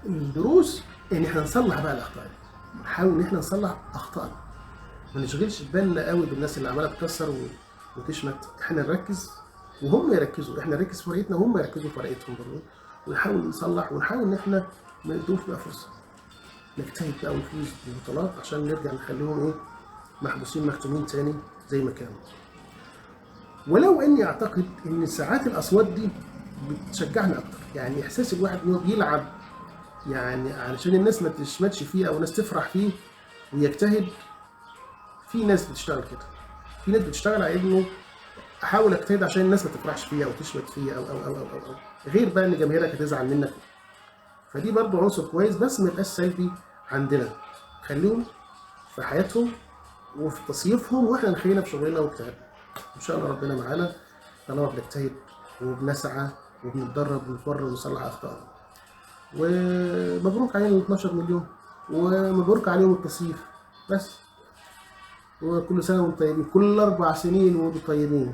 الدروس ان احنا نصلح بقى الاخطاء دي، نحاول ان احنا نصلح اخطائنا، ما نشغلش بالنا قوي بالناس اللي عماله تكسر وتشمت. احنا نركز وهم يركزوا، احنا نركز في ورقتنا وهم يركزوا في ورقتهم برضه، ونحاول نصلح ونحاول ان احنا ما ندوش بقى فرصه، نجتهد بقى ونفوز بالبطولات عشان نرجع نخليهم ايه، محبوسين مختومين تاني زي ما كانوا. ولو اني اعتقد ان ساعات الاصوات دي بتشجعنا اكتر، يعني احساس الواحد انه بيلعب يعني علشان الناس ما تشمتش فيه او الناس تفرح فيه ويجتهد. في ناس بتشتغل كده، في ناس بتشتغل على انه احاول اجتهد عشان الناس ما تفرحش فيا او تشمت فيا أو غير بقى ان جماهيرك هتزعل منك. فدي برضو عنصر كويس بس ما يبقاش سلبي عندنا، خليهم في حياتهم وفي تصيفهم واحنا نخلينا في شغلنا واجتهادنا. ان شاء الله ربنا معانا طالما بنجتهد وبنسعى وبنتدرب ونتمرن ونصلح اخطائنا. ومبروك علينا ال 12 مليون، ومبروك عليهم التصيف بس. وكل سنه وانتم طيبين، كل 4 سنين وانتم طيبين.